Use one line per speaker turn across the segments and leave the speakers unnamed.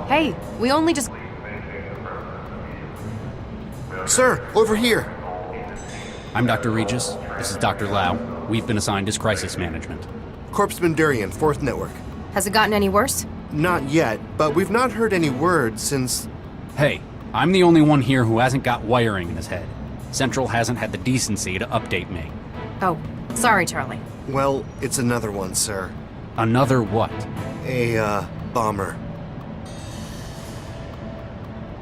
Hey, we only just...
Sir, over here.
I'm Dr. Regis. This is Dr. Lau. We've been assigned as crisis management.
Corpsman Durian, 4th Network.
Has it gotten any worse?
Not yet, but we've not heard any word since...
Hey, I'm the only one here who hasn't got wiring in his head. Central hasn't had the decency to update me.
Oh, sorry, Charlie.
Well, it's another one, sir.
Another what?
A, bomber.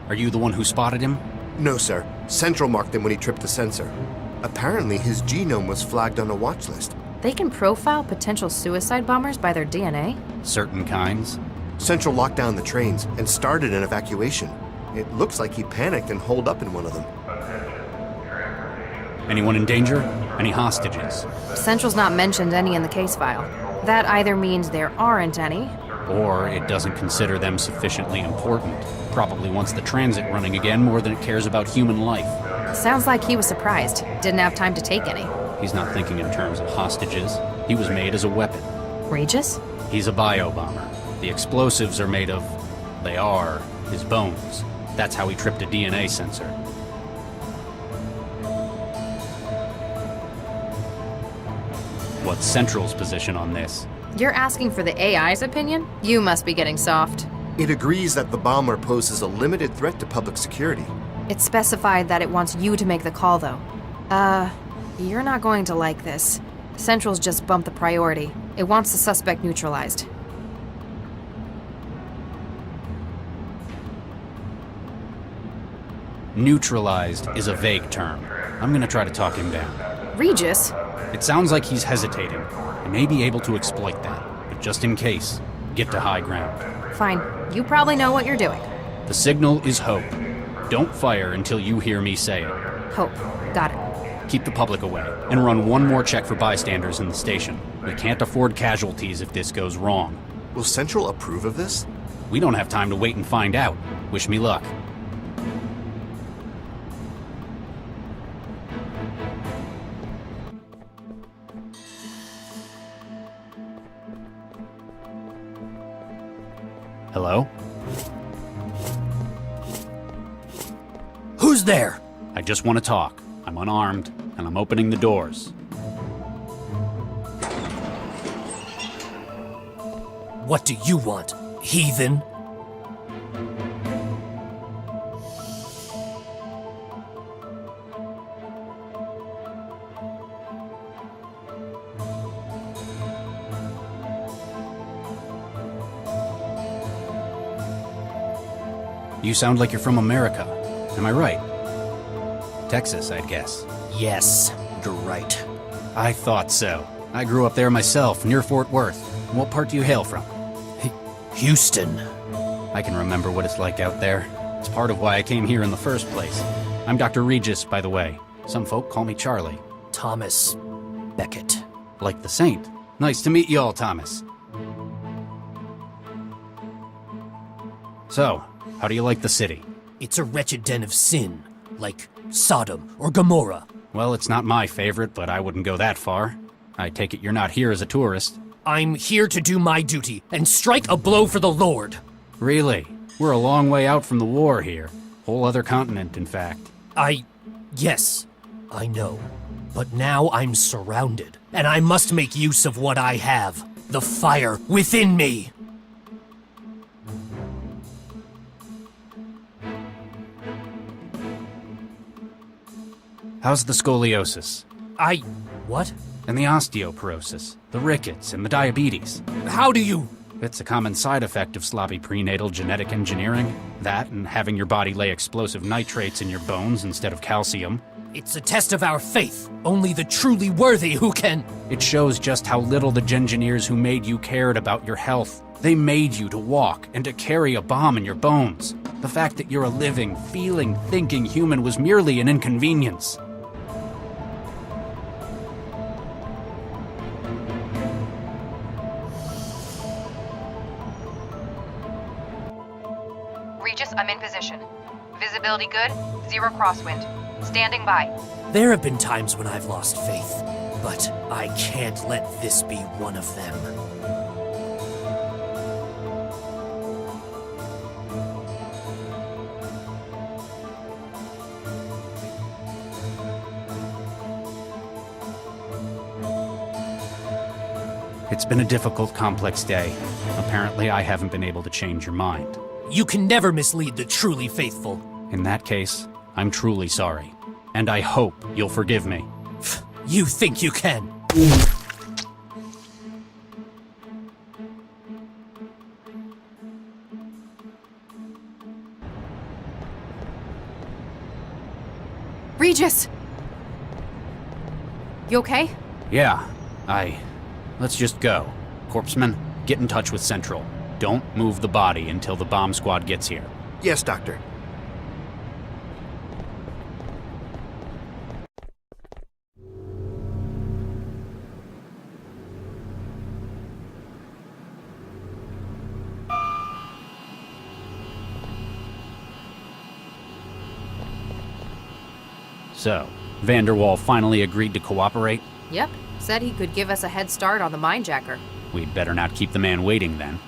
Are you the one who spotted him?
No, sir. Central marked him when he tripped the sensor. Apparently, his genome was flagged on a watch list.
They can profile potential suicide bombers by their DNA?
Certain kinds.
Central locked down the trains and started an evacuation. It looks like he panicked and holed up in one of them.
Anyone in danger? Any hostages?
Central's not mentioned any in the case file. That either means there aren't any,
Or it doesn't consider them sufficiently important. Probably wants the transit running again more than it cares about human life.
sounds like he was surprised. Didn't have time to take any.
He's not thinking in terms of hostages. He was made as a weapon.
Regis?
He's a bio-bomber. The explosives are made of... they are his bones. That's how he tripped a DNA sensor. What's Central's position on this?
You're asking for the AI's opinion? You must be getting soft.
It agrees that the bomber poses a limited threat to public security.
It specified that it wants you to make the call, though. You're not going to like this. Central's just bumped the priority. It wants the suspect neutralized.
Neutralized is a vague term. I'm gonna try to talk him down.
Regis?
It sounds like he's hesitating. I may be able to exploit that, but just in case, get to high ground.
Fine. You probably know what you're doing.
The signal is hope. Don't fire until you hear me say it.
Hope. Got it.
Keep the public away, and run one more check for bystanders in the station. We can't afford casualties if this goes wrong.
Will Central approve of this?
We don't have time to wait and find out. Wish me luck. Hello?
Who's there?
I just want to talk. I'm unarmed, and I'm opening the doors.
What do you want, heathen?
You sound like you're from America. Am I right? Texas, I'd guess.
Yes, you're right.
I thought so. I grew up there myself, near Fort Worth. What part do you hail from?
Houston.
I can remember what it's like out there. It's part of why I came here in the first place. I'm Dr. Regis, by the way. Some folk call me Charlie.
Thomas Beckett.
Like the saint. Nice to meet you all, Thomas. So, how do you like the city?
It's a wretched den of sin, like Sodom or Gomorrah.
Well, it's not my favorite, but I wouldn't go that far. I take it you're not here as a tourist.
I'm here to do my duty and strike a blow for the Lord.
Really? We're a long way out from the war here. Whole other continent, in fact.
Yes, I know. But now I'm surrounded, and I must make use of what I have. The fire within me.
How's the scoliosis?
What?
And the osteoporosis, the rickets, and the diabetes?
How do you...
It's a common side effect of sloppy prenatal genetic engineering. That and having your body lay explosive nitrates in your bones instead of calcium.
It's a test of our faith. Only the truly worthy who can...
It shows just how little the Gengineers who made you cared about your health. They made you to walk and to carry a bomb in your bones. The fact that you're a living, feeling, thinking human was merely an inconvenience.
Regis, I'm in position. Visibility good, 0 crosswind. Standing by.
There have been times when I've lost faith, but I can't let this be one of them.
It's been a difficult, complex day. Apparently, I haven't been able to change your mind.
You can never mislead the truly faithful.
In that case, I'm truly sorry. And I hope you'll forgive me.
You think you can?
Regis! You okay?
Yeah, Let's just go. Corpseman, get in touch with Central. Don't move the body until the bomb squad gets here.
Yes, Doctor.
So, Vanderwall finally agreed to cooperate?
Yep. Said he could give us a head start on the minejacker.
We'd better not keep the man waiting then.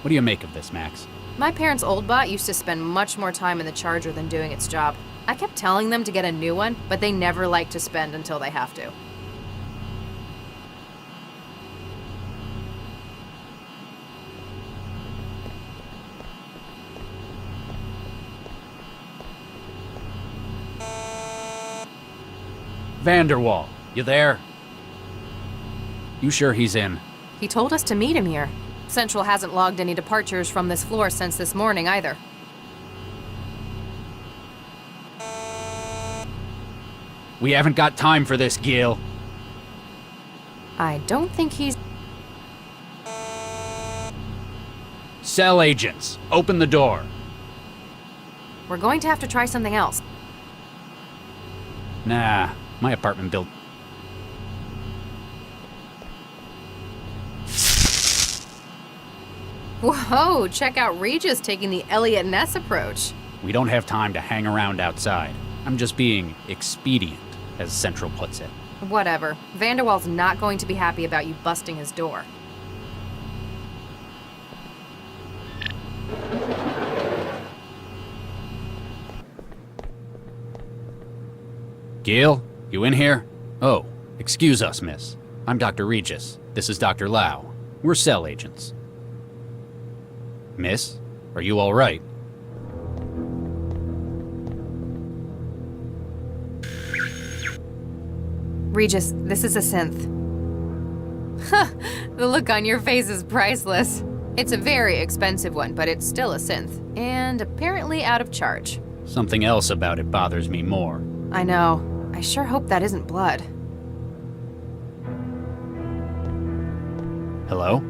What do you make of this, Max?
My parents' old bot used to spend much more time in the Charger than doing its job. I kept telling them to get a new one, but they never like to spend until they have to.
Vanderwall, you there? You sure he's in?
He told us to meet him here. Central hasn't logged any departures from this floor since this morning either.
We haven't got time for this, Gil.
I don't think he's...
Cell agents, open the door.
We're going to have to try something else.
Nah, my apartment built...
Whoa, check out Regis taking the Elliot Ness approach.
We don't have time to hang around outside. I'm just being expedient, as Central puts it.
Whatever. Vanderwall's not going to be happy about you busting his door.
Gil, you in here? Oh, excuse us, miss. I'm Dr. Regis. This is Dr. Lau. We're cell agents. Miss, are you all right?
Regis, this is a synth. The look on your face is priceless. It's a very expensive one, but it's still a synth. And apparently out of charge.
Something else about it bothers me more.
I know. I sure hope that isn't blood.
Hello?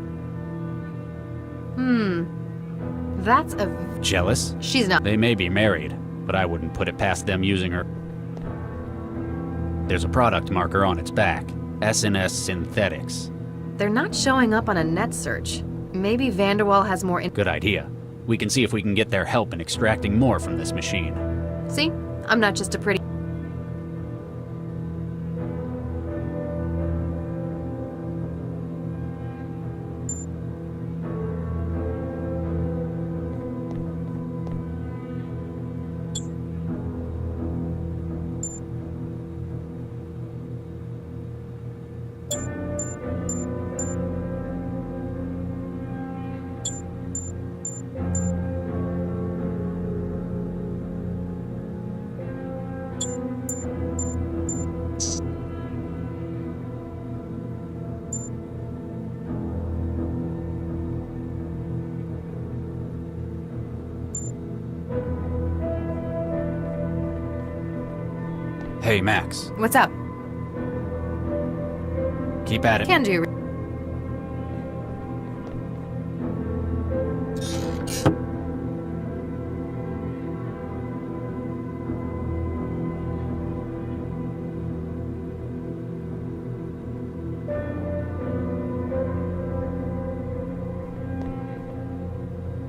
That's a...
Jealous?
She's not...
They may be married, but I wouldn't put it past them using her. There's a product marker on its back. S&S Synthetics.
They're not showing up on a net search. Maybe Vanderwall has more...
Good idea. We can see if we can get their help in extracting more from this machine.
See? I'm not just a pretty...
Hey, Max.
What's up?
Keep at it.
Can do.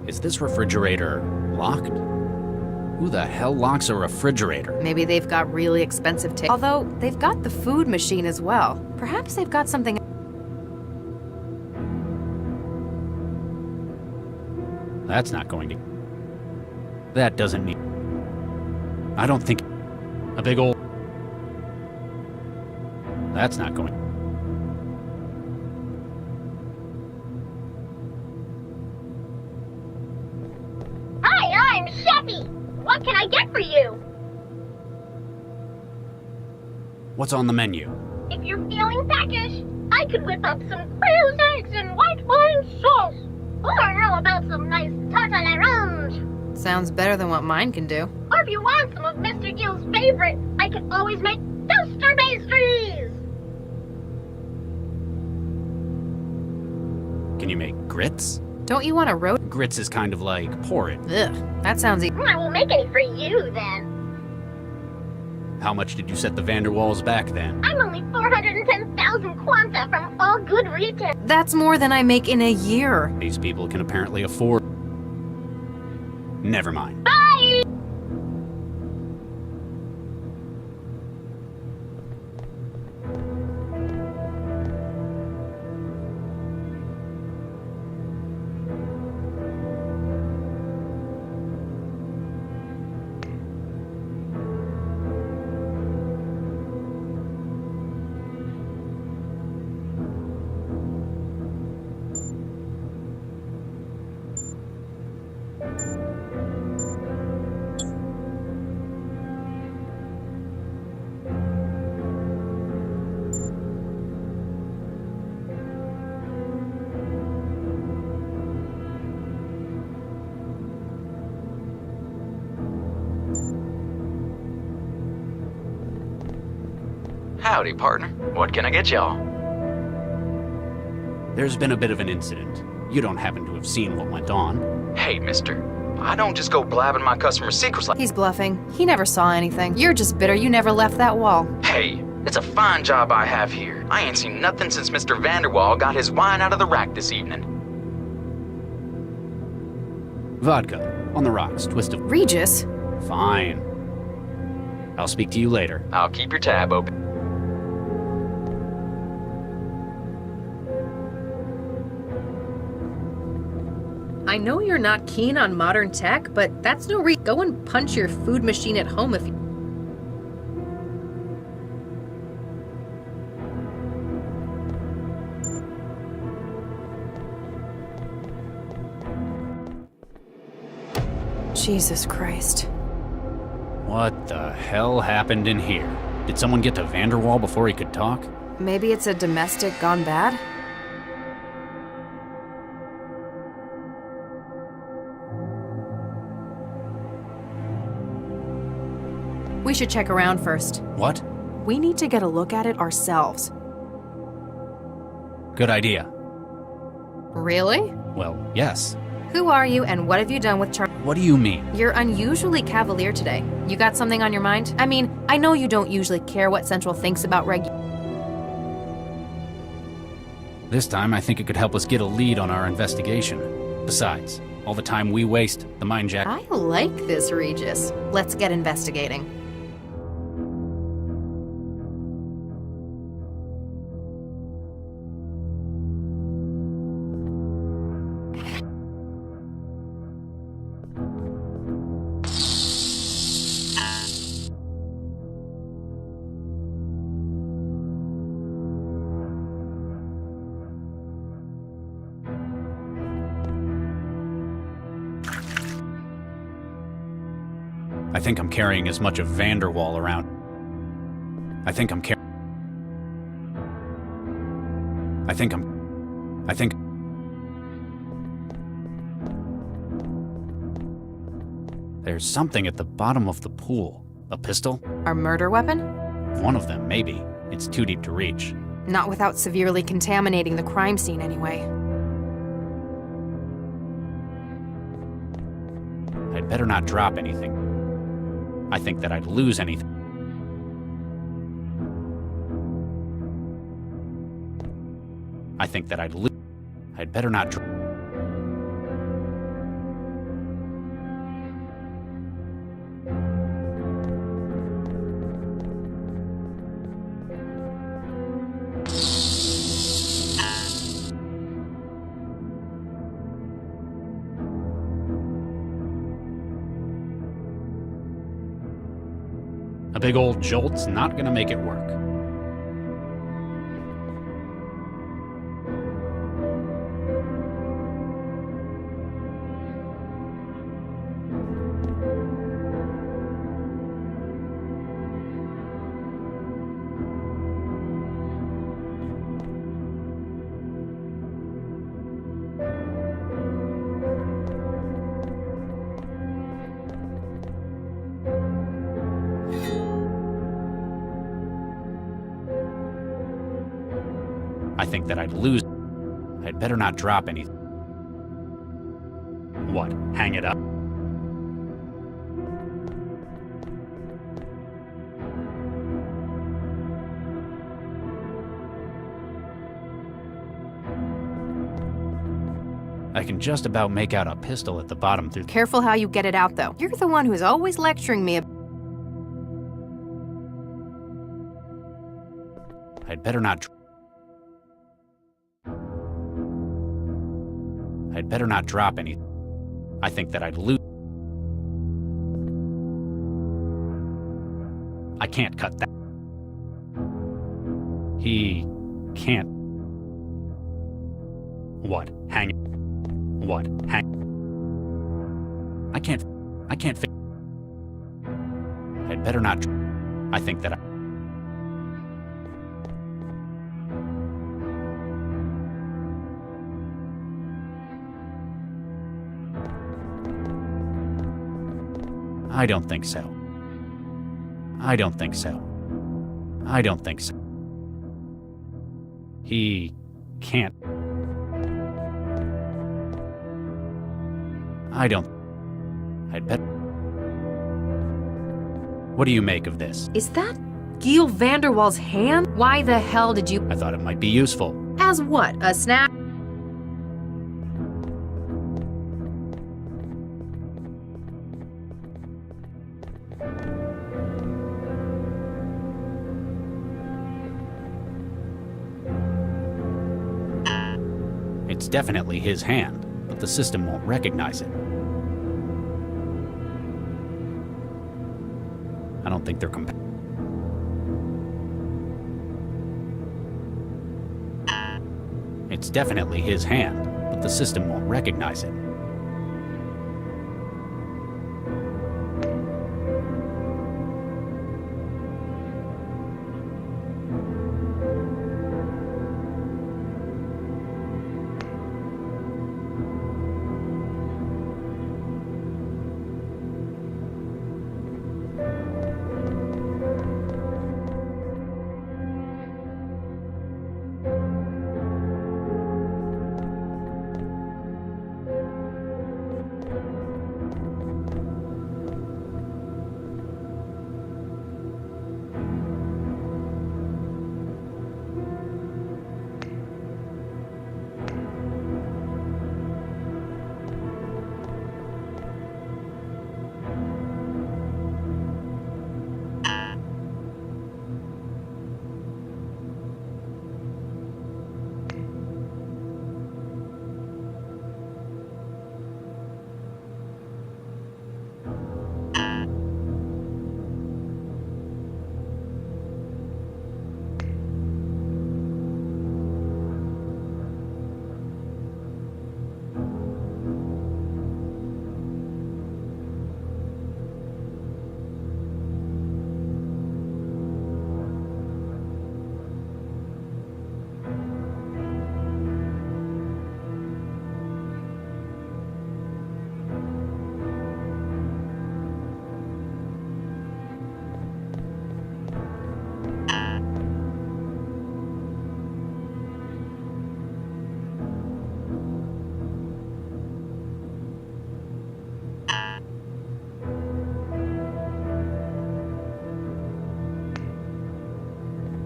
Is this refrigerator locked? Who the hell locks a refrigerator?
Maybe they've got really expensive tickets. Although, they've got the food machine as well. Perhaps they've got something...
That's not going to... That doesn't need... I don't think... A big old... That's not going...
Hi, I'm Chefy. What can I get for you?
What's on the menu?
If you're feeling peckish, I could whip up some quail's eggs and white wine sauce. Or how about some nice tartelerones?
Sounds better than what mine can do.
Or if you want some of Mr. Gill's favorite, I can always make toaster pastries.
Can you make grits?
Don't you want a roast?
Grits is kind of like porridge.
Ugh, that sounds
I won't make any for you then.
How much did you set the Vanderwalls back then?
I'm only 410,000 Quanta from all good retail.
That's more than I make in a year.
These people can apparently afford... Never mind.
Bye!
Howdy, partner. What can I get y'all?
There's been a bit of an incident. You don't happen to have seen what went on.
Hey, mister. I don't just go blabbing my customers' secrets like...
He's bluffing. He never saw anything. You're just bitter you never left that wall.
Hey, it's a fine job I have here. I ain't seen nothing since Mr. Vanderwall got his wine out of the rack this evening.
Vodka. On the rocks. Twist of...
Regis?
Fine. I'll speak to you later.
I'll keep your tab open.
I know you're not keen on modern tech, but that's no reason. Go and punch your food machine at home if you... Jesus Christ.
What the hell happened in here? Did someone get to Vanderwall before he could talk?
Maybe it's a domestic gone bad? We should check around first.
What?
We need to get a look at it ourselves.
Good idea.
Really?
Well, yes.
Who are you and what have you done with Charlie?
What do you mean?
You're unusually cavalier today. You got something on your mind? I mean, I know you don't usually care what Central thinks about
This time, I think it could help us get a lead on our investigation. Besides, all the time we waste, the mind jack...
I like this, Regis. Let's get investigating.
I think I'm carrying as much of Vanderwall around. I think There's something at the bottom of the pool. A pistol?
Our murder weapon?
One of them, maybe. It's too deep to reach.
Not without severely contaminating the crime scene anyway.
I'd better not drop anything. I think that I'd lose anything. I'd better not drop. A big old jolt's not gonna make it work. I think that I'd lose. I'd better not drop anything. What? Hang it up? I can just about make out a pistol at the bottom through.
Careful how you get it out, though. You're the one who's always lecturing me.
I'd better not. I'd better not drop anything. I think that I'd lose. I can't cut that. He can't. What? Hang it. What? Hang. I can't. I'd better not. I think that I don't think so. I don't think so. I don't think so. He can't. I don't. I'd bet. What do you make of this?
Is that Gil Vanderwall's hand? Why the hell did you...
I thought it might be useful.
As what? A snap?
It's definitely his hand, but the system won't recognize it. I don't think they're compatible. It's definitely his hand, but the system won't recognize it.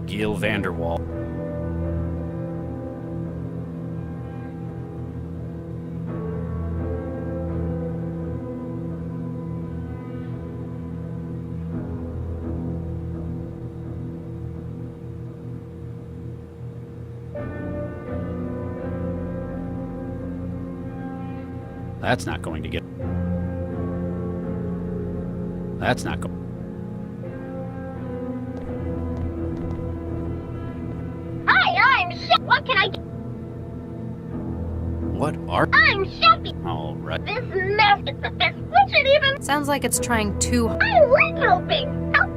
Gil Vanderwall. That's not going to get... That's not going...
Hi, I'm Shep. What can I do?
What are...
I'm Sheppy.
All right.
This mess is the best. We should even...
Sounds like it's trying too hard.
I like helping. Help.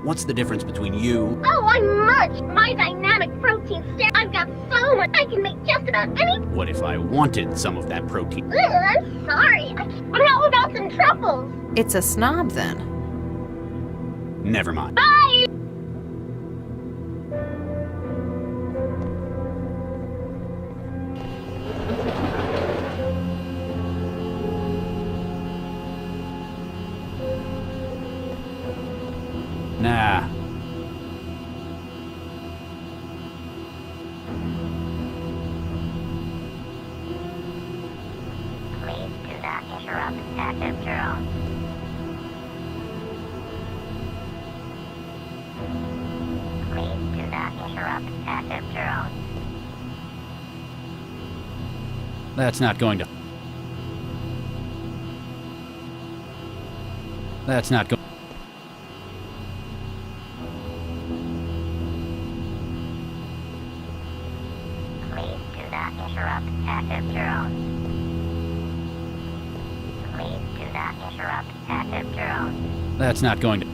What's the difference between you...
Oh, I'm much. My dynamic protein stack. I've got so much. I can make just about any...
What if I wanted some of that protein?
Ugh, I'm sorry. But how about some truffles?
It's a snob, then.
Never mind.
Bye.
Nah.
Please do not interrupt active drone. Please do not interrupt active drone.
That's not going to... That's not going...
Please do not interrupt active drone. Please do not interrupt active drone.
That's not going to...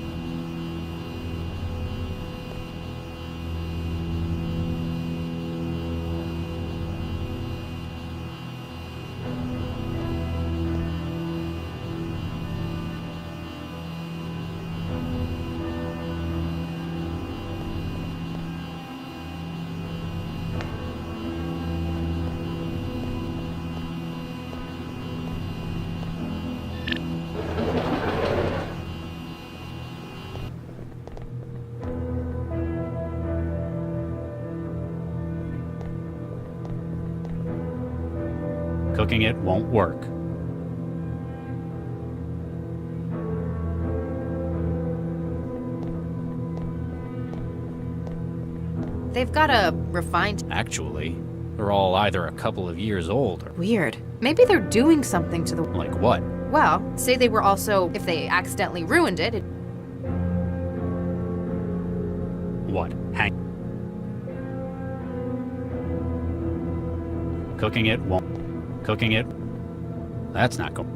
Cooking it won't work.
They've got a refined...
Actually, they're all either a couple of years old or...
Weird. Maybe they're doing something to the...
Like what?
Well, say they were also... If they accidentally ruined it,
What? Hang... Cooking it won't... Cooking it... That's not going...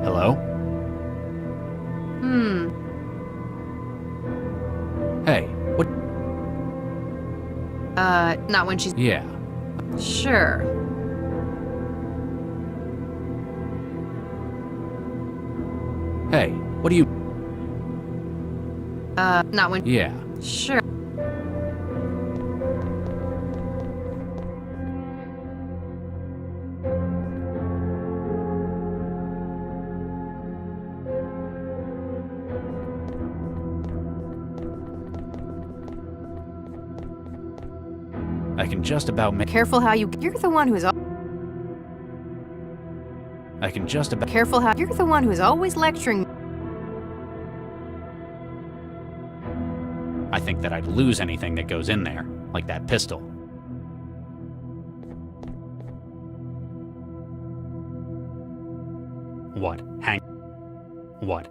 Hello? Hey, what...
not when she's...
Yeah.
Sure.
Hey, what do you...
Not when...
Yeah.
Sure.
I can just about make...
Careful how you... You're the one who's...
I can just about...
Careful how... You're the one who's always lecturing...
I think that I'd lose anything that goes in there, like that pistol. What? Hang... What?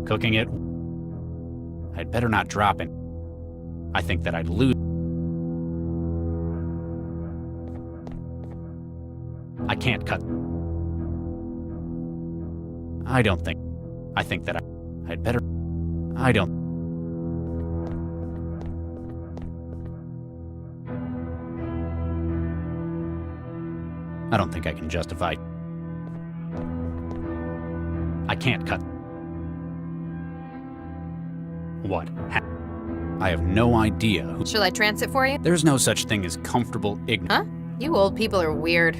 Cooking it? I'd better not drop it. I think that I'd lose... I can't cut... I don't think... I think that I'd better... I don't... I don't think I can justify... I can't cut... What? I have no idea who...
Shall I trance it for you?
There's no such thing as comfortable ignorance.
Huh? You old people are weird.